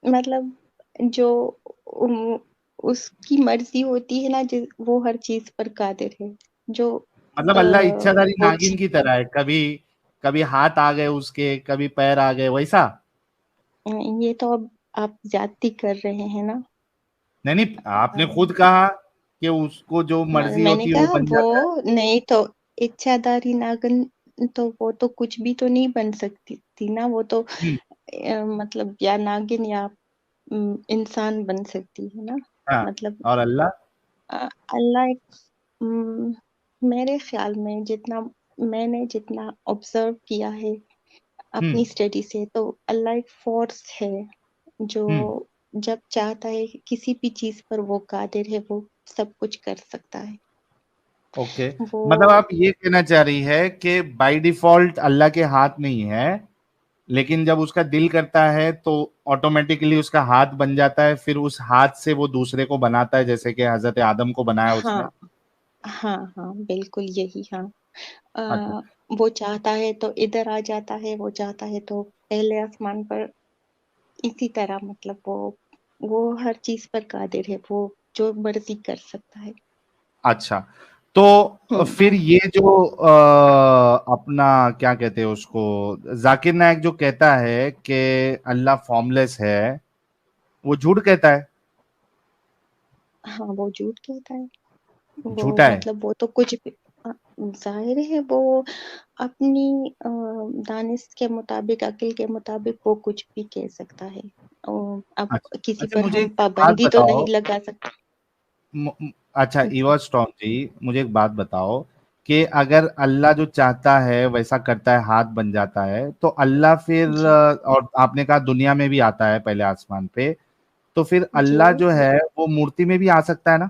مطلب جو اس کی مرضی ہوتی ہے نا، وہ ہر چیز پر قادر ہے. جو مطلب اللہ اچھا داری وہ ناگن کی طرح ہے، کبھی کبھی ہاتھ آ گئے اس کے، کبھی پیر آ گئے، ویسا؟ یہ تو اب آپ زیادتی کر رہے ہیں نا. نہیں، آپ نے خود کہا کہ اس کو جو مرضی میں نے ہوتی ہے وہ کہا بن وہ جاتا ہے. نہیں تو اچھا داری ناگن، تو وہ تو کچھ بھی تو نہیں بن سکتی تھی نا. وہ تو مطلب یا ناگن یا انسان بن سکتی ہے نا. ہاں، مطلب اور اللہ؟ اللہ ایک میرے خیال میں میں نے جتنا آبزرو کیا ہے اپنی اسٹڈی سے، تو اللہ ایک فورس ہے جو جب چاہتا ہے کسی بھی چیز پر وہ قادر ہے، وہ سب کچھ کر سکتا ہے. اوکے، وہ مطلب آپ یہ کہنا چاہ رہی ہے کہ بائی ڈیفالٹ اللہ کے ہاتھ نہیں ہے، لیکن جب اس کا دل کرتا ہے تو آٹومیٹکلی اس کا ہاتھ بن جاتا ہے، پھر اس ہاتھ سے وہ دوسرے کو بناتا ہے، جیسے کہ حضرت آدم کو بنایا اس ہاں نے. ہاں ہاں بالکل یہی. ہاں اچھا، وہ چاہتا ہے تو ادھر آ جاتا ہے، وہ چاہتا ہے تو پہلے آسمان پر. اسی طرح مطلب وہ ہر چیز پر قادر ہے، وہ جو مرضی کر سکتا ہے. اچھا، تو پھر یہ جو اپنا کیا کہتے ہیں اس کو، ذاکر نائک جو کہتا ہے کہ اللہ فارم لیس ہے، وہ جھوٹ کہتا ہے؟ ہاں وہ جھوٹ کہتا ہے. وہ جھوٹا ہے. مطلب وہ تو کچھ بھی ظاہر ہے، وہ اپنی دانش کے مطابق، عقل کے مطابق وہ کچھ بھی کہہ سکتا ہے. اب کسی اچھا، پر مجھے ہم ایک بات پابندی تو بتاؤ. نہیں لگا سکتے. اچھا ایوا اسٹرانگ جی، مجھے ایک بات بتاؤ کہ اگر اللہ جو چاہتا ہے ویسا کرتا ہے، ہاتھ بن جاتا ہے، تو اللہ پھر جی اور آپ نے کہا دنیا میں بھی آتا ہے پہلے آسمان پہ، تو پھر جی اللہ جو ہے وہ مورتی میں بھی آ سکتا ہے نا؟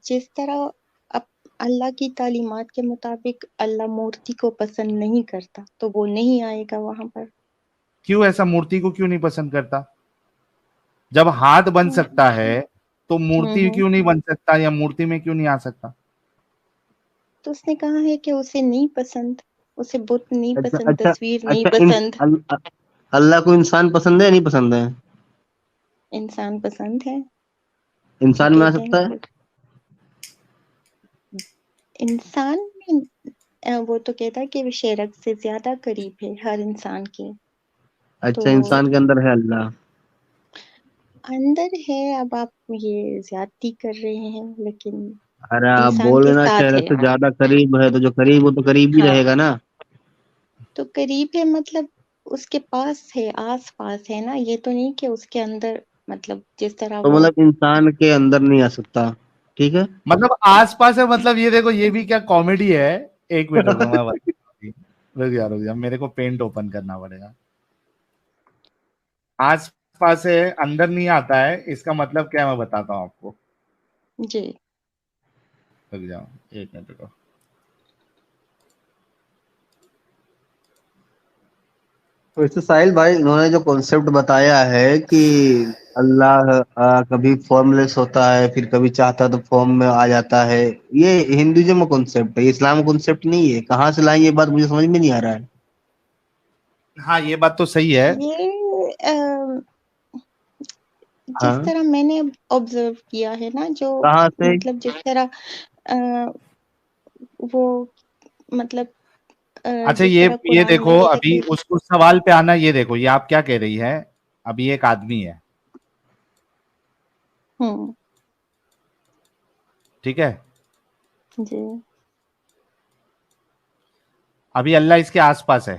جس طرح اب اللہ کی تعلیمات کے مطابق اللہ مورتی کو پسند نہیں کرتا، تو وہ نہیں آئے گا وہاں پر. کیوں ایسا مورتی کو کیوں نہیں پسند کرتا؟ جب ہاتھ بن سکتا ہے تو مورتی ہوں کیوں نہیں بن سکتا، یا مورتی میں کیوں نہیں آ سکتا؟ تو اس نے کہا ہے کہ اسے نہیں پسند، اسے بت نہیں اچھا پسند، اچھا تصویر نہیں اچھا پسند. اللہ کو انسان پسند ہے یا نہیں پسند ہے؟ انسان پسند ہے. وہ انسان میں آ کہتے سکتا ہے؟ ہیں انسان میں وہ تو کہتا ہے کہ وہ شرک سے زیادہ قریب ہے ہر انسان کے. تو اچھا، انسان کے اندر ہے اللہ. اندر ہے. اب آپ یہ زیادتی کر رہے ہیں، لیکن ارے آپ انسان بول کے رہے نا ساتھ شہرت ہے. سے زیادہ قریب ہے، تو جو قریب وہ تو قریب ہی ہاں رہے گا نا. تو قریب ہے مطلب اس کے پاس ہے، آس پاس ہے نا. یہ تو نہیں کہ اس کے اندر، مطلب جس طرح تو وہ مطلب انسان کے اندر نہیں آ سکتا، ٹھیک ہے. مطلب آس پاس ہے، مطلب یہ دیکھو یہ بھی کیا کامیڈی ہے. ایک منٹ رکو، میں بتا رک جا، میرے کو پینٹ اوپن کرنا پڑے گا. آس پاس ہے، اندر نہیں آتا ہے، اس کا مطلب کیا میں بتاتا ہوں آپ کو. جی رک جاؤ ایک منٹ رکو. ویسے ساحل بھائی، انہوں نے جو کانسیپٹ بتایا ہے کہ اللہ کبھی فارم لیس ہوتا ہے، پھر کبھی چاہتا ہے تو فارم میں آ جاتا ہے، یہ ہندوازم کا کانسیپٹ ہے، اسلام کا کانسیپٹ نہیں ہے. کہاں سے لائیں یہ بات مجھے سمجھ میں نہیں آ رہا ہے. ہاں یہ بات تو صحیح ہے. یہ ہاں، جس طرح میں نے آبزرو کیا ہے نا، جو کہاں سے؟ مطلب جس طرح وہ مطلب اچھا جس طرح یہ قرآن میں دیکھو، ہے ابھی کہ اس کو سوال پہ آنا. یہ دیکھو یہ آپ کیا کہہ رہی ہے. ابھی ایک آدمی ہے، ہوں ٹھیک ہے. جی ابھی اللہ اس کے آس پاس ہے،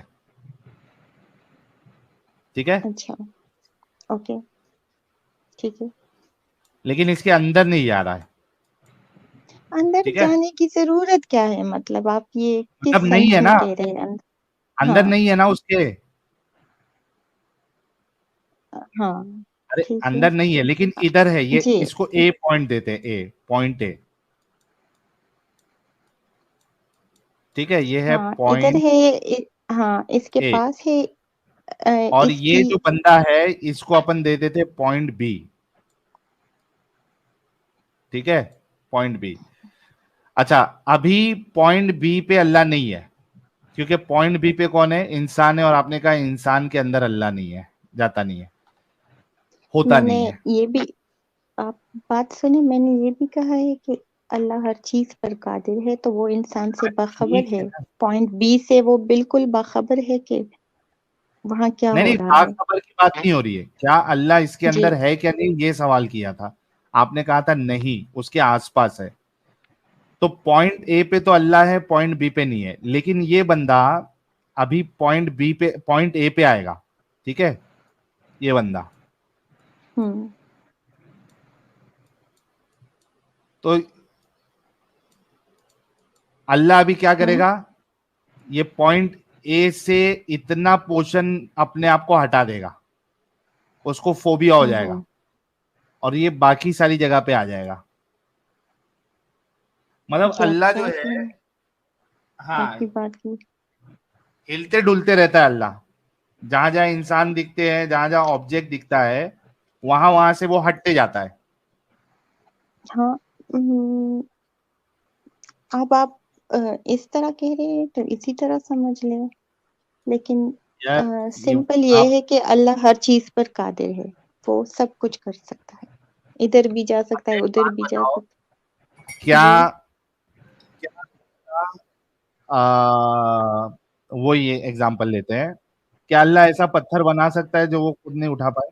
ٹھیک ہے، اچھا اوکے ٹھیک ہے. لیکن اس کے اندر نہیں جا رہا ہے، اندر ٹھیک ہے. جانے کی ضرورت کیا ہے؟ مطلب آپ یہ مطلب کس نہیں سینس ہے میں نا، کہہ رہے ہیں اندر ہاں نہیں ہے نا اس کے. ہاں ارے ٹھیک ہے. اندر نہیں ہے لیکن ادھر ہے. یہ جی اس کو اے پوائنٹ دیتے ہیں، اے پوائنٹ اے، ٹھیک ہے. یہ ہے ہاں ادھر پوائنٹ ہے. ہاں اس کے اے. پاس ہے. اور اس یہ کی جو بندہ ہے اس کو اپن دے دیتے پوائنٹ بی، ٹھیک ہے، پوائنٹ بی. اچھا ابھی پوائنٹ بی پہ اللہ نہیں ہے، کیونکہ پوائنٹ بی پہ کون ہے؟ انسان ہے، اور آپ نے کہا انسان کے اندر اللہ نہیں ہے، جاتا نہیں ہے، ہوتا میں نے نہیں ہے. یہ بھی، آپ بات سنیں، میں نے یہ بھی کہا ہے کہ اللہ ہر چیز پر قادر ہے، تو وہ انسان سے باخبر ٹھیک ہے ہے. نا. پوائنٹ بی سے وہ بالکل باخبر ہے کہ وہاں کیا نہیں ہو نہیں، رہا ہے. باخبر کی بات نہیں ہو رہی ہے. کیا اللہ اس کے جی اندر ہے کیا نہیں، یہ سوال کیا تھا. آپ نے کہا تھا نہیں، اس کے آس پاس ہے. تو پوائنٹ اے پہ تو اللہ ہے، پوائنٹ بی پہ نہیں ہے. لیکن یہ بندہ ابھی پوائنٹ اے پہ آئے گا. ٹھیک ہے، یہ بندہ ہوں تو اللہ ابھی کیا کرے ہوں گا؟ یہ پوائنٹ اے سے اتنا پورشن اپنے آپ کو ہٹا دے گا، اس کو فوبیا ہو جائے گا، ہوں اور یہ باقی ساری جگہ پہ آ جائے گا. مطلب جی آپ اللہ جو کیا ہے، کہہ رہے ہیں ہاں، آپ کی بات کی. ہلتے ڈلتے رہتا ہے اللہ. جہاں جہاں انسان دکھتے ہیں، جہاں جہاں آبجیکٹ دکھتا ہے، وہاں وہاں سے وہ ہٹتے جاتا ہے. ہاں اب آپ اس طرح کہہ رہے ہیں تو اسی طرح سمجھ لیں، لیکن یار سمپل آپ یہ ہے کہ اللہ ہر چیز پر قادر ہے، وہ سب کچھ کر سکتا ہے، ادھر بھی جا سکتا ہے ایک ادھر بات بھی جا بتاؤ، سکتا ہے. کیا جی وہ یہ ایگزامپل لیتے ہیں، کیا اللہ ایسا پتھر بنا سکتا ہے جو وہ خود نہیں اٹھا پائے؟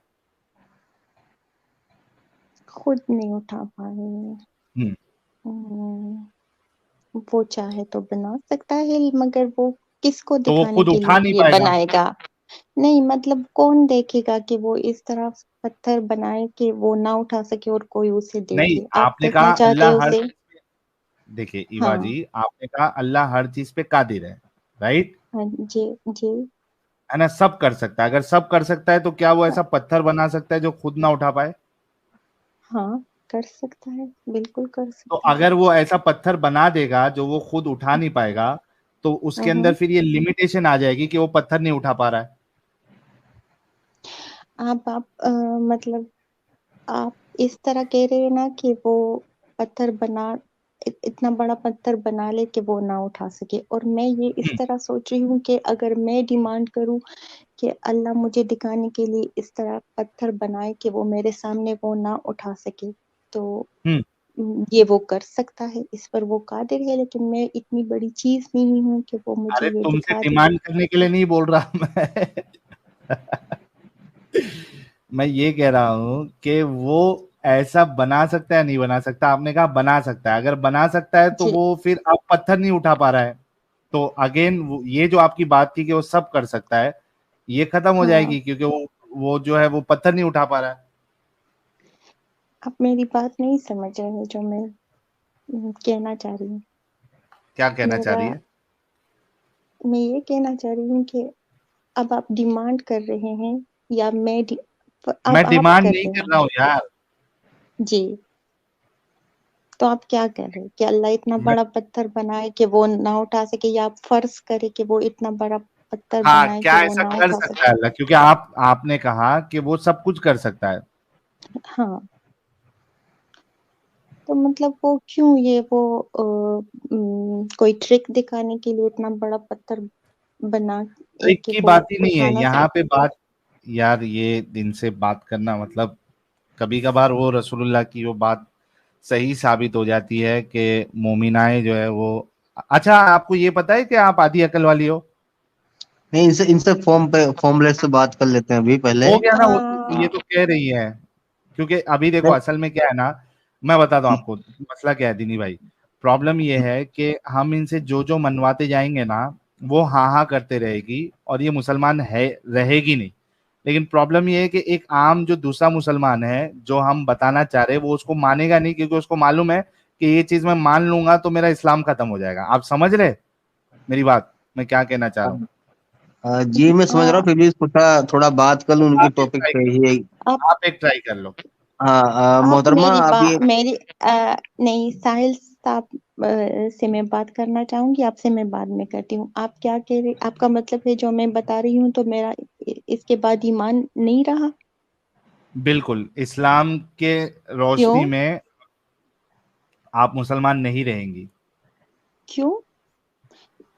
خود نہیں اٹھا پائے. ہم، وہ چاہے تو بنا سکتا ہے، مگر وہ کس کو تو وہ دکھانے خود کے اٹھا نہیں لیے پائے گا. بنائے گا؟ نہیں مطلب کون دیکھے گا کہ وہ اس طرح پتھر بنائے کہ وہ نہ اٹھا سکے اور کوئی اسے نہیں، دیکھے؟ آپ آپ نے کہنا کہا چاہتے ہیں اللہ ہر اسے. دیکھیے ایوا ہاں جی، آپ نے کہا اللہ ہر چیز پہ قادر ہے، رائٹ؟ ہاں جی جی ہے نا، سب کر سکتا ہے. اگر سب کر سکتا ہے تو کیا وہ ایسا پتھر بنا سکتا ہے جو خود نہ اٹھا پائے؟ ہاں کر سکتا ہے، بالکل کر تو سکتا ہے. اگر وہ ایسا پتھر بنا دے گا جو وہ خود اٹھا نہیں پائے گا، تو اس کے اندر ہوں پھر یہ لمیٹیشن آ جائے گی کہ وہ پتھر نہیں اٹھا پا رہا ہے. آپ مطلب آپ اس طرح کہہ رہے ہیں نا کہ وہ پتھر بنا اتنا بڑا پتھر بنا لے کہ وہ نہ اٹھا سکے، اور میں یہ اس طرح سوچ رہی ہوں کہ اگر میں ڈیمانڈ کروں کہ اللہ مجھے دکھانے کے لیے اس طرح پتھر بنائے کہ وہ میرے سامنے وہ نہ اٹھا سکے، تو ہوں، یہ وہ کر سکتا ہے، اس پر وہ قادر ہے. لیکن میں اتنی بڑی چیز نہیں ہوں کہ وہ مجھے ارے یہ تم سے دکھا دے. ڈیمانڈ کرنے کے لیے نہیں بول رہا میں میں یہ کہہ رہا ہوں کہ وہ ایسا بنا سکتا ہے نہیں بنا سکتا. آپ نے کہا بنا سکتا ہے، اگر بنا سکتا ہے تو جی وہ پھر اب پتھر نہیں اٹھا پا رہا ہے. تو اگین یہ جو آپ کی بات تھی کہ وہ سب کر سکتا ہے، یہ ختم ہو جائے ہاں گی، کیونکہ وہ جو ہے وہ پتھر نہیں اٹھا پا رہا ہے. آپ میری بات نہیں سمجھ رہے ہیں جو میں کہنا چاہ رہی ہوں. کیا کہنا چاہ میرا رہی ہے؟ میں یہ کہنا چاہ رہی ہوں کہ اب آپ ڈیمانڈ کر رہے ہیں یا میں اب آپ ڈیمانڈ کر نہیں رہے کر رہا ہوں یار. ہیں. جی تو آپ کیا کر رہے ہیں کہ اللہ اتنا میں بڑا پتھر بنائے کہ وہ نہ اٹھا سکے، یا آپ فرض کرے کہ وہ اتنا بڑا پتھر ہاں، بنائے کیا کہ وہ ایسا نہ کر اٹھا سکتا ہے سکے؟ اللہ؟ کیونکہ آپ نے کہا کہ وہ سب کچھ کر سکتا ہے. ہاں تو مطلب وہ کیوں یہ وہ کوئی ٹرک دکھانے کے لیے اتنا بڑا پتھر بنا ٹرک کہ کی وہ بات ہی نہیں ہے اٹھا نہ یہاں سکے؟ پہ بات. یار یہ دن سے بات کرنا مطلب کبھی کبھار وہ رسول اللہ کی وہ بات صحیح ثابت ہو جاتی ہے کہ مومنائیں جو ہے وہ. اچھا، آپ کو یہ پتا ہے کہ آپ آدھی عقل والی ہو؟ نہیں، ان سے فارم لیس سے بات کر لیتے ہیں ابھی پہلے. ہو گیا نا، وہ تو آ، یہ تو کہہ رہی ہے. کیونکہ ابھی دیکھو نہیں، اصل میں کیا ہے نا، میں بتاتا ہوں آپ کو مسئلہ کیا ہے دینی بھائی. پرابلم یہ ہے کہ ہم ان سے جو منواتے جائیں گے نا، وہ ہاں ہاں کرتے رہے گی، اور یہ مسلمان ہے رہے گی نہیں. لیکن پرابلم یہ ہے کہ ایک عام جو دوسرا مسلمان ہے جو ہم بتانا چاہ رہے وہ اس کو مانے گا نہیں، کیونکہ اس کو معلوم ہے کہ یہ چیز میں مان لوں گا تو میرا اسلام ختم ہو جائے گا. آپ سمجھ رہے میری بات، میں کیا کہنا چاہ رہا ہوں؟ جی میں سمجھ رہا ہوں، آ، پھر بھی تھوڑا بات کر لوں ان کے آپ ایک ٹاپک ٹرائی پہ کر ہی. لو، آپ آپ ایک ٹرائی کر لو. ہاں آپ محترمہ میری آپ یہ. بات میری نہیں ساحل صاحب سے میں بات کرنا چاہوں گی، آپ سے میں بعد میں کرتی ہوں. آپ کیا کہہ رہے، آپ کا مطلب ہے جو میں بتا رہی ہوں تو میرا اس کے بعد ایمان نہیں رہا؟ بالکل، اسلام کے کیوں؟ روشنی میں آپ مسلمان نہیں رہیں گی. کیوں؟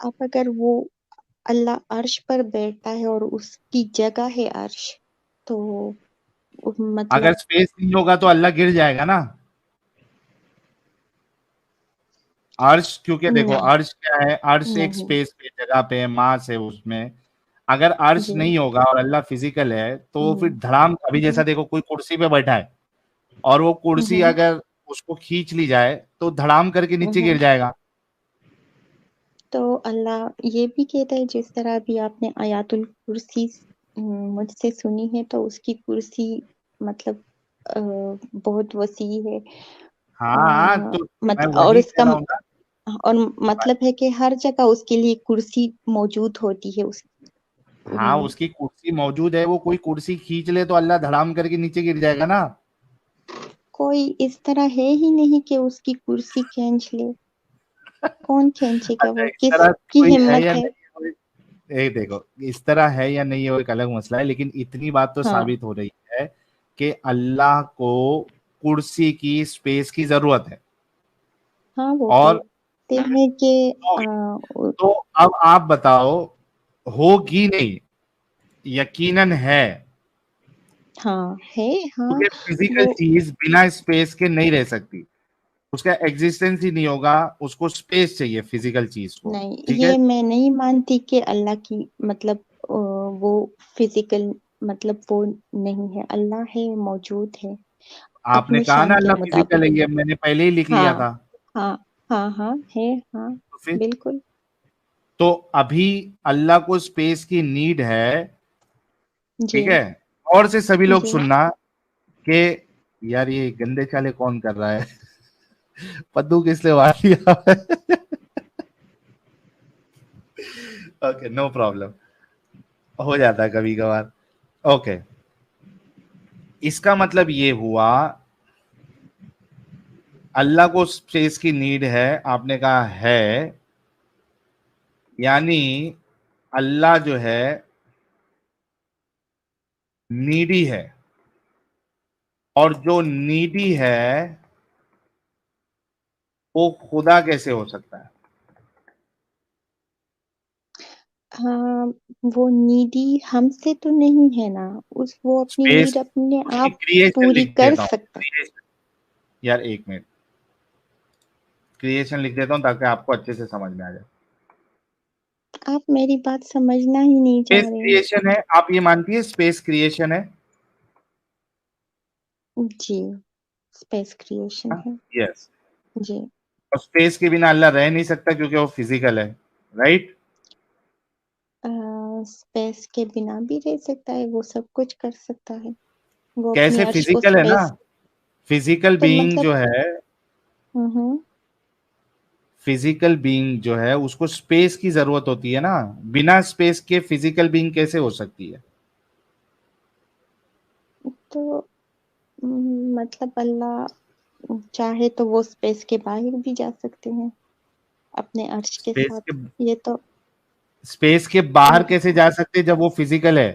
اب اگر وہ اللہ عرش پر بیٹھتا ہے اور اس کی جگہ ہے عرش، تو مطلب اگر اسپیس نہیں ہوگا تو اللہ گر جائے گا نا. عرش کیونکہ دیکھو نہیں عرش کیا ہے, عرش ایک نہیں اسپیس پہ جگہ پہ ماس ہے اس میں. اگر عرش جی نہیں ہوگا اور اللہ فزیکل ہے تو وہ پھر ہوں دھڑام, ابھی جیسا دیکھو کوئی کرسی پہ بیٹھا ہے اور وہ کرسی ہوں اگر اس کو کھینچ لی جائے تو دھڑام کر کے نیچے ہوں گر جائے گا. تو اللہ یہ بھی کہتا ہے، جس طرح بھی آپ نے آیات الکرسی مجھ سے سنی ہے، تو اس کی کرسی مطلب بہت وسیع ہے، ہاں تو میں مطلب اور وہی اس کہہ کا رہا ہوں نا. اور مطلب ہے کہ ہر جگہ اس کے لیے کرسی موجود ہوتی ہے. ہاں اس کی کرسی موجود ہے, وہ کوئی کرسی کھینچ لے تو اللہ دھڑام کر کے نیچے گر جائے گا نا. کوئی اس طرح ہے ہی نہیں کہ اس کی کرسی کھینچ لے. کون کھینچے گا؟ اچھا وہ اس کس طرح کی کوئی ہے یا ہمت ہے؟ نہیں, دیکھو اس طرح ہے یا نہیں وہ ایک الگ مسئلہ ہے, لیکن اتنی بات تو ہاں ثابت ہو رہی ہے کہ اللہ کو کرسی کی اسپیس کی ضرورت ہے. ہاں وہ اور کہتے ہیں کہ تو اب آپ بتاؤ, ہوگی نہیں, یقیناً ہے, ہاں ہے. ہاں کیونکہ فزیکل وہ چیز بنا اسپیس کے نہیں رہ سکتی, اس کا ایگزسٹنس ہی نہیں ہوگا, اس کو اسپیس چاہیے فزیکل چیز کو. نہیں، ٹھیک ہے, یہ میں نہیں مانتی کہ اللہ کی مطلب وہ فزیکل مطلب وہ نہیں ہے. اللہ ہے، موجود ہے آپ نے اپنی کہا نا شان کے اللہ فزیکل ہے, مطابق. یہ میں نے پہلے ہی لکھ لیا ہاں تھا. ہاں ہاں ہاں ہے. ہاں تو پھر بالکل. تو ابھی اللہ کو اسپیس کی نیڈ ہے. جی ٹھیک ہے, اور سے سبھی لوگ جی سننا کہ یار یہ گندے چالے کون کر رہا ہے, پدو کس نے وار لیا. اوکے نو پرابلم, ہو جاتا ہے کبھی کبھار. اوکے, اس کا مطلب یہ ہوا اللہ کو اسپیس کی نیڈ ہے. آپ نے کہا ہے, یعنی اللہ جو ہے نیڈی ہے, اور جو نیڈی ہے وہ خدا کیسے ہو سکتا ہے؟ ہاں وہ نیڈی ہم سے تو نہیں ہے نا. وہ اپنی اسپیس نیڈ اپنے آپ کریشن پوری لکھ کر دیتا ہوں, سکتا. یار ایک منٹ, کریشن لکھ دیتا ہوں تاکہ آپ کو اچھے سے سمجھ میں آ جائے. آپ میری بات سمجھنا ہی نہیں چاہ اسپیس رہے. کریشن ہے, آپ یہ مانتی ہے اسپیس کریشن ہے؟ جی اسپیس کریشن ہے. یس. جی اور اسپیس کے بنا اللہ رہ نہیں سکتا کیونکہ وہ فزیکل ہے, رائٹ؟ اسپیس کے بنا بھی رہ سکتا ہے, وہ سب کچھ کر سکتا ہے. وہ اپنی کیسے عرش کو فزیکل ہے نا, اسپیس فزیکل تو بینگ مطلب جو ہے, ہوں فزیکل بینگ جو ہے اس کو اسپیس کی ضرورت ہوتی ہے نا. بنا اسپیس کے فزیکل بینگ کیسے ہو سکتی ہے؟ تو مطلب اللہ چاہے تو وہ اسپیس کے باہر بھی جا سکتے ہیں اپنے عرش کے ساتھ. یہ تو اسپیس کے باہر کیسے جا سکتے جب وہ فزیکل ہے؟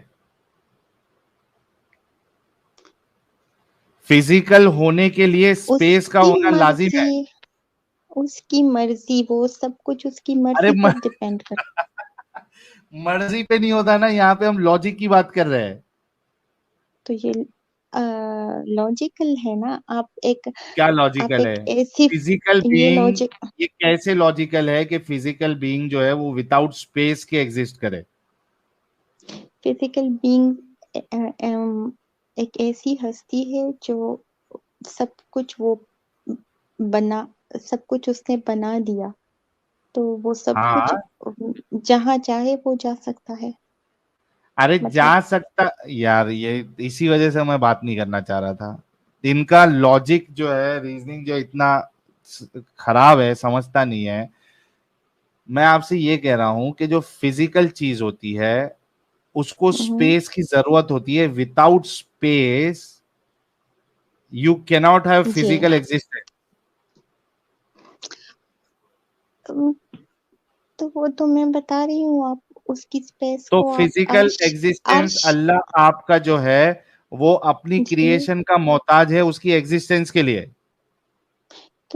فزیکل ہونے کے لیے اس اسپیس کا کی ہونا لازم ہے. مرضی، اس کی مرضی، وہ سب کچھ اس کی ارے مرضی پر ڈپینڈ کرتا. مرضی پہ نہیں ہوتا نا, یہاں پہ ہم لاجک کی بات کر رہے ہیں. تو یہ لاجیکل ہے نا. کیا آپ لاجیکل ایک ہے؟ ایسی فزیکل یہ بینگ, لاجک یہ کیسے لاجیکل ہے کہ فزیکل بینگ جو ہے وہ وداؤٹ اسپیس کے ایگزسٹ کرے؟ فزیکل بینگ ایک ایسی ہستی ہے جو سب کچھ وہ سب کچھ اس نے بنا دیا, تو وہ سب ہاں, کچھ جہاں چاہے وہ جا سکتا ہے. ارے جا مطلب سکتا یار, یہ اسی وجہ سے میں بات نہیں کرنا چاہ رہا تھا. ان کا لاجک جو ہے, ریزننگ جو اتنا خراب ہے, سمجھتا نہیں ہے. میں آپ سے یہ کہہ رہا ہوں کہ جو فزیکل چیز ہوتی ہے اس کو اسپیس کی ضرورت ہوتی ہے. Without space you can not have جی فزیکل ایگزسٹنس. تو وہ تو میں بتا رہی ہوں, آپ اس کی اسپیس تو کو آپ فزیکل عرش ایگزسٹنس عرش اللہ آپ کا جو ہے وہ اپنی جی کریشن کا محتاج ہے اس کی ایگزسٹنس کے لیے.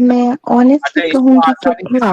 میں آنےسٹلی اچھا، کہوں گی کہ تھا.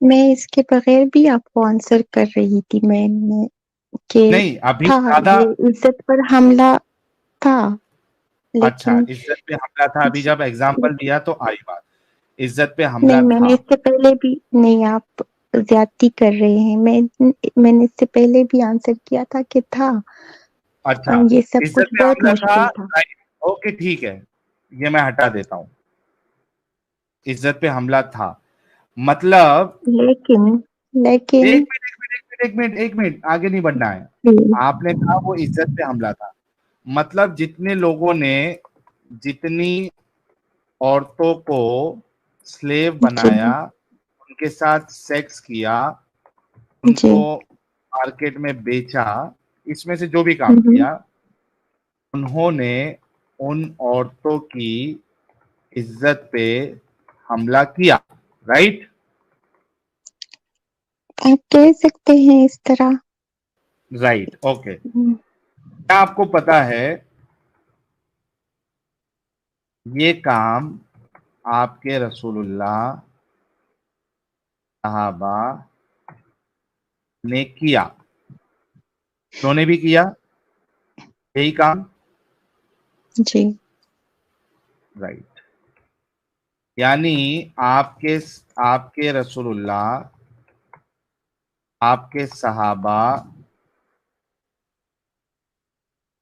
میں اس کے بغیر بھی آپ کو آنسر کر رہی تھی میں نے کہ نہیں, ابھی تھا زیادہ. یہ عزت پر حملہ تھا اچھا, لیکن عزت پہ حملہ تھا. ابھی جب ایگزامپل دیا تو آئی بات, عزت پہ حملہ نہیں میں تھا. نے اس سے پہلے بھی نہیں آپ زیادتی کر رہے ہیں میں نے اس سے پہلے بھی آنسر کیا تھا کہ تھا اچھا, یہ سب عزت کچھ پہ بہت حملہ تھا. مشکل تھا. اوکے ٹھیک ہے, یہ میں ہٹا دیتا ہوں. عزت پہ حملہ تھا مطلب لیکن ایک منٹ آگے نہیں بڑھنا ہے. آپ نے کہا وہ عزت پہ حملہ تھا, مطلب جتنے لوگوں نے جتنی عورتوں کو سلیو جی بنایا, ان کے ساتھ سیکس کیا, ان جی کو مارکیٹ میں بیچا, اس میں سے جو بھی کام کیا, انہوں نے ان عورتوں کی عزت پہ حملہ کیا, رائٹ؟ آپ کہہ سکتے ہیں اس طرح. Right, okay. کیا آپ کو پتا ہے یہ کام آپ کے رسول اللہ صحابہ نے کیا؟ انہوں نے بھی کیا یہی کام, جی رائٹ. یعنی آپ کے رسول اللہ, آپ کے صحابہ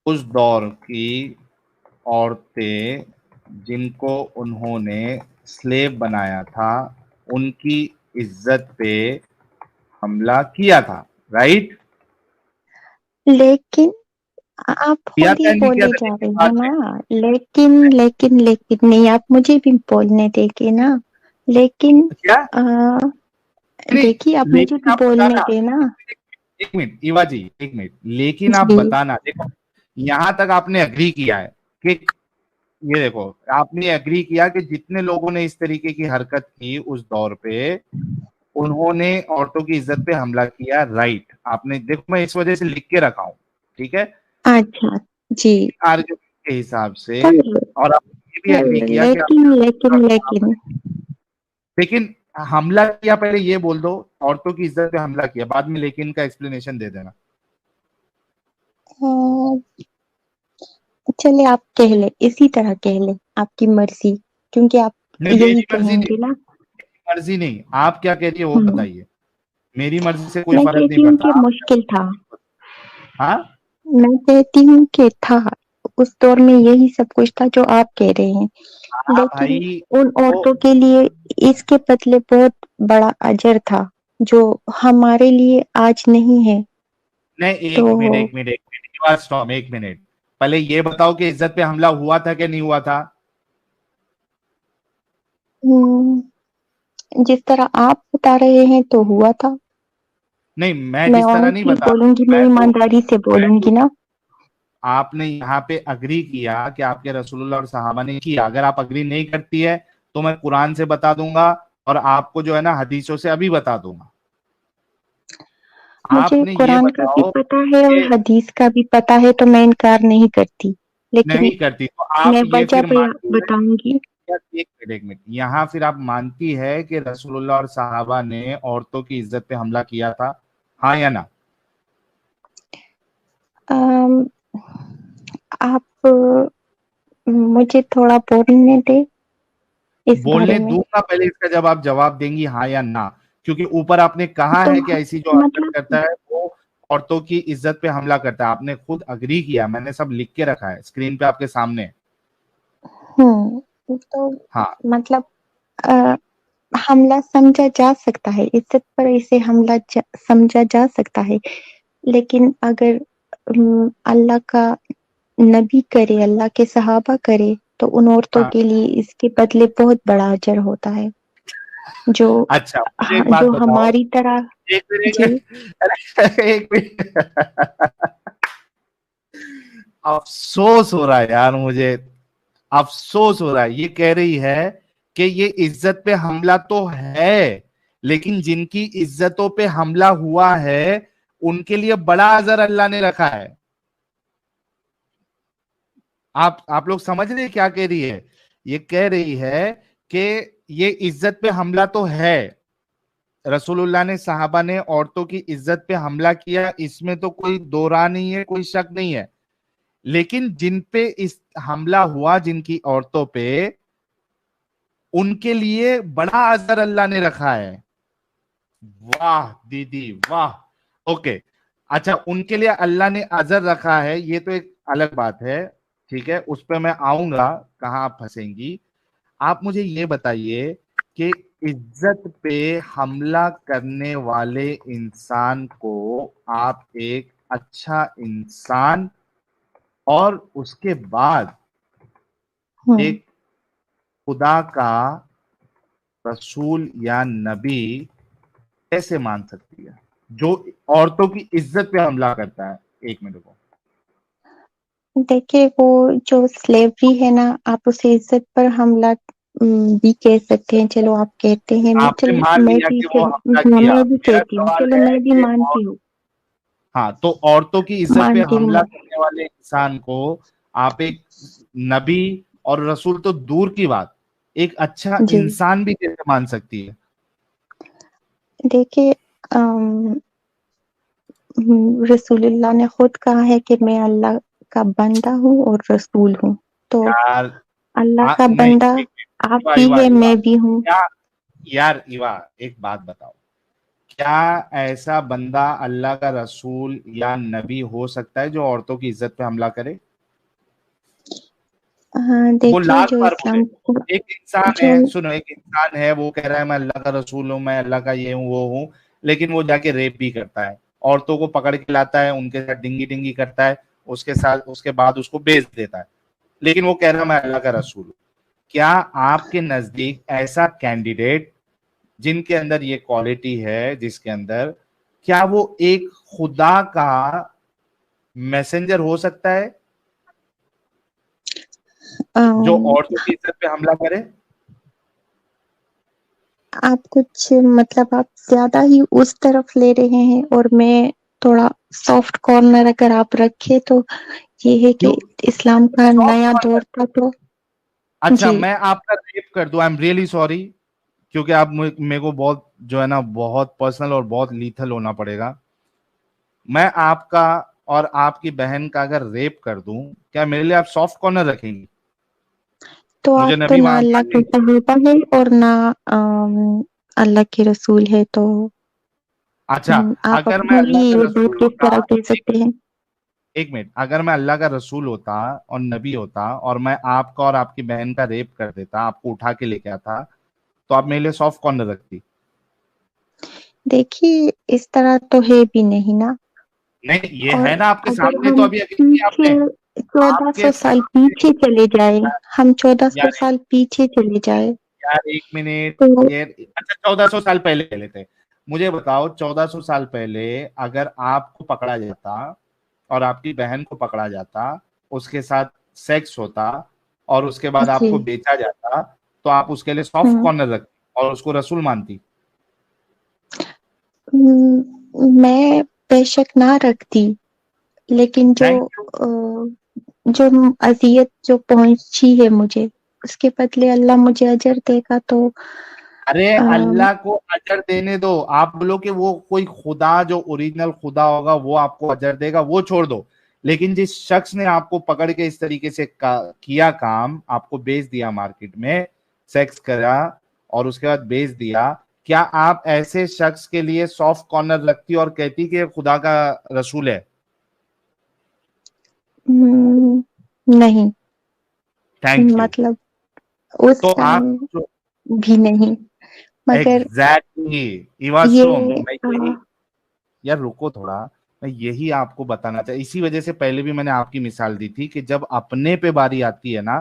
اس دور کی عورتیں جن کو انہوں نے سلیو بنایا تھا, ان کی عزت پہ حملہ کیا تھا, رائٹ؟ لیکن آپ کیا خود ہی تھا نہیں کیا بولے تھا جا لیکن رہے ہیں بات ہے. نا. لیکن نہیں آپ مجھے بھی بولنے دیں گے نا. لیکن کیا نہیں, دیکھیے آپ مجھے لیکن بھی آپ بولنے بتانا, دیں نا. ایک منٹ ایوا جی, ایک منٹ, لیکن آپ جی بتانا. دیکھو یہاں تک آپ نے اگری کیا ہے کہ یہ دیکھو آپ نے اگری کیا کہ جتنے لوگوں نے اس طریقے کی حرکت کی اس دور پہ, انہوں نے عورتوں کی عزت پہ حملہ کیا, رائٹ. آپ نے دیکھو میں اس وجہ سے لکھ کے رکھا ہوں, ٹھیک ہے, اچھا جی. آرگومنٹ کے حساب سے. پر اور آپ نے یہ بھی اگری کیا کہ لیکن لیکن حملہ کیا, پہلے یہ بول دو عورتوں کی عزت پہ حملہ کیا, بعد میں لیکن کا ایکسپلینیشن دے دینا. چلے آپ کہہ لیں, اسی طرح کہہ لیں, آپ کی مرضی, کیونکہ آپ نہیں یہی میری مرضی کہیں نہیں, گے نا. مرضی نہیں, آپ کیا کہتی ہے وہ بتائیے. میری مرضی سے کوئی میں فرق نہیں کہتی ہوں پڑتا. کہ مشکل تھا. ہاں میں کہتی ہوں کہ تھا, اس دور میں یہی سب کچھ تھا جو آپ کہہ رہے ہیں. ہاں لیکن بھائی, ان وہ عورتوں کے لیے اس کے بدلے بہت بڑا اجر تھا جو ہمارے لیے آج نہیں ہے. نہیں, تو ایک منٹ, پہلے یہ بتاؤ کہ عزت پہ حملہ ہوا تھا کہ نہیں ہوا تھا. جس طرح آپ بتا رہے ہیں تو ہوا تھا. نہیں میں جس طرح نہیں آنےسٹلی بتا بولوں گی, میں ایمانداری سے بولوں گی نا. آپ نے یہاں پہ اگری کیا کہ آپ کے رسول اللہ اور صحابہ نے کیا. اگر آپ اگری نہیں کرتی ہے تو میں قرآن سے بتا دوں گا اور آپ کو جو ہے نا حدیثوں سے ابھی بتا دوں گا. مجھے آپ نے یہ قرآن کا بھی بتاؤ پتا ہے اور کہ حدیث کا بھی پتا ہے, تو میں انکار نہیں کرتی, لیکن نہیں کرتی تو آپ میں یہ وجہ پھر پہ مانتی ہے. بتاؤں گی. ایک منٹ, یہاں پھر آپ مانتی ہے کہ رسول اللہ اور صحابہ نے عورتوں کی عزت پہ حملہ کیا تھا, ہاں یا نا؟ آپ مجھے تھوڑا بولنے دیں اس بولنے بارے میں. دوں گا, پہلے اس کا جب آپ جواب دیں گی ہاں یا نہ, کیونکہ اوپر آپ نے کہا تو ہے کہ ایسی جو حرکت مطلب کرتا ہے وہ عورتوں کی عزت پہ حملہ کرتا ہے. آپ نے خود اگری کیا, میں نے سب لکھ کے رکھا ہے اسکرین پہ آپ کے سامنے. تو ہاں مطلب حملہ سمجھا جا سکتا ہے, عزت پر اسے حملہ سمجھا جا سکتا ہے, لیکن اگر اللہ کا نبی کرے, اللہ کے صحابہ کرے تو ان عورتوں کے لیے اس کے بدلے بہت بڑا اجر ہوتا ہے جو اچھا مجھے ایک بات جو بتاؤ، ہماری طرح. ایک جی منٹ ایک منٹ افسوس ہو رہا ہے یار، مجھے افسوس ہو رہا ہے. یہ کہہ رہی ہے کہ یہ عزت پہ حملہ تو ہے، لیکن جن کی عزتوں پہ حملہ ہوا ہے ان کے لیے بڑا اجر اللہ نے رکھا ہے. آپ لوگ سمجھ رہے کیا کہہ رہی ہے؟ یہ کہہ رہی ہے کہ یہ عزت پہ حملہ تو ہے، رسول اللہ نے صحابہ نے عورتوں کی عزت پہ حملہ کیا، اس میں تو کوئی دو راہ نہیں ہے، کوئی شک نہیں ہے، لیکن جن پہ اس حملہ ہوا، جن کی عورتوں پہ، ان کے لیے بڑا اجر اللہ نے رکھا ہے. واہ دیدی واہ. اوکے اچھا، ان کے لیے اللہ نے اجر رکھا ہے، یہ تو ایک الگ بات ہے، ٹھیک ہے، اس پہ میں آؤں گا کہاں آپ پھنسیں گی. آپ مجھے یہ بتائیے کہ عزت پہ حملہ کرنے والے انسان کو آپ ایک اچھا انسان اور اس کے بعد ایک خدا کا رسول یا نبی کیسے مان سکتی ہے جو عورتوں کی عزت پہ حملہ کرتا ہے؟ ایک منٹ کو دیکھیے وہ جو سلیوری ہے نا، آپ اسے عزت پر حملہ بھی کہہ سکتے ہیں. چلو آپ کہتے ہیں، آپ نے چلو مان میں لیا بھی کہ وہ حملہ ہاں کیا. میں بھی میرا کہتی ہوں، سوال چلو ہے میں بھی کہ مانتی ہوں ہاں، تو عورتوں کی عزت پہ مانتی ہوں حملہ میں. کرنے والے انسان کو آپ ایک نبی اور رسول تو دور کی بات، ایک اچھا جی انسان بھی کیسے مان سکتی ہے؟ دیکھیے رسول اللہ نے خود کہا ہے کہ میں اللہ کا بندہ ہوں اور رسول ہوں. تو یار اللہ کا نہیں، بندہ آپ ایوا بھی ایوا ہے، ایوا میں بھی ہوں. کیا یار ایوا ایک بات بتاؤ، کیا ایسا بندہ اللہ کا رسول یا نبی ہو سکتا ہے جو عورتوں کی عزت پہ حملہ کرے؟ ہاں وہ دیکھیے لاکھ جو بار بولے. اسلام ایک انسان جو ہے، سنو، ایک انسان ہے وہ کہہ رہا ہے میں اللہ کا رسول ہوں، میں اللہ کا یہ ہوں وہ ہوں، لیکن وہ جا کے ریپ بھی کرتا ہے، عورتوں کو پکڑ کے لاتا ہے، ان کے ساتھ ڈنگی ڈنگی کرتا ہے، اس کے ساتھ اس کے بعد اس کو بیچ دیتا ہے، لیکن وہ کہہ رہا ہے میں اللہ کا رسول ہوں. کیا آپ کے نزدیک ایسا کینڈیڈیٹ جن کے اندر یہ کوالٹی ہے، جس کے اندر، کیا وہ ایک خدا کا میسنجر ہو سکتا ہے جو آم، عورتوں کی عزت پہ حملہ کرے؟ آپ کچھ مطلب آپ زیادہ ہی اس طرف لے رہے ہیں، اور میں تھوڑا سافٹ کارنر اگر آپ رکھے تو یہ ہے کہ کیوں اسلام کا سافٹ نیا دور کارنر؟ تھا تو. اچھا جی میں آپ کا ریپ کر دوں، آئی ایم ریئلی سوری، کیونکہ آپ میرے کو بہت جو ہے نا بہت پرسنل اور بہت لیتھل ہونا پڑے گا. میں آپ کا اور آپ کی بہن کا اگر ریپ کر دوں، کیا میرے لیے آپ سافٹ کارنر رکھیں گی؟ تو مجھے آپ تو نبی نہ اللہ کے صحابہ ہے اور نہ اللہ کے رسول ہے، تو اچھا آپ اگر میں اپنے اللہ لیے کا یہ بات رسول کس ہوتا، طرح کہہ سکتے ہیں؟ ایک منٹ، اگر میں اللہ کا رسول ہوتا اور نبی ہوتا اور میں آپ کا اور آپ کی بہن کا ریپ کر دیتا، آپ کو اٹھا کے لے کے آتا، تو آپ میرے لیے سافٹ کارنر رکھتی؟ دیکھیے اس طرح تو ہے بھی نہیں نا. نہیں یہ اور ہے نا آپ کے اگر سامنے، تو ہم ابھی کیا آپ پیچھے نے 1400 کے سال سامنے. پیچھے چلے جائے، ہم 1400 یار سال پیچھے چلے جائے یار ایک منٹ، تو یہ اچھا 1400 سال پہلے لے لیتے. مجھے بتاؤ 1400 سال پہلے اگر آپ کو پکڑا جاتا اور آپ کی بہن کو پکڑا جاتا، اس کے ساتھ سیکس ہوتا اور اس کے بعد آپ جی کو بیچا جاتا، تو آپ اس کے لیے سافٹ ہوں کارنر رکھتی اور اس کو رسول مانتی؟ میں بے شک نہ رکھتی، لیکن تھینک یو. جو اذیت جو پہنچی ہے مجھے، اس کے بدلے اللہ مجھے اجر دے گا تو ارے آم، اللہ کو اجر دینے دو، آپ بولو کہ وہ کوئی خدا جو اوریجنل خدا ہوگا وہ آپ کو اجر دے گا، وہ چھوڑ دو، لیکن جس شخص نے آپ کو پکڑ کے اس طریقے سے کیا کام، آپ کو بیچ دیا مارکیٹ میں، سیکس کرا اور اس کے بعد بیچ دیا، کیا آپ ایسے شخص کے لیے سافٹ کارنر رکھتی اور کہتی کہ خدا کا رسول ہے؟ نہیں، تھینک یو. مطلب اس تو آپ ٹائم بھی نہیں، مگر ایگزیکٹلی ایوا سوم، یہ میں یہی، یار رکو تھوڑا، میں یہی آپ کو بتانا چاہتا، اسی وجہ سے پہلے بھی میں نے آپ کی مثال دی تھی کہ جب اپنے پہ باری آتی ہے نا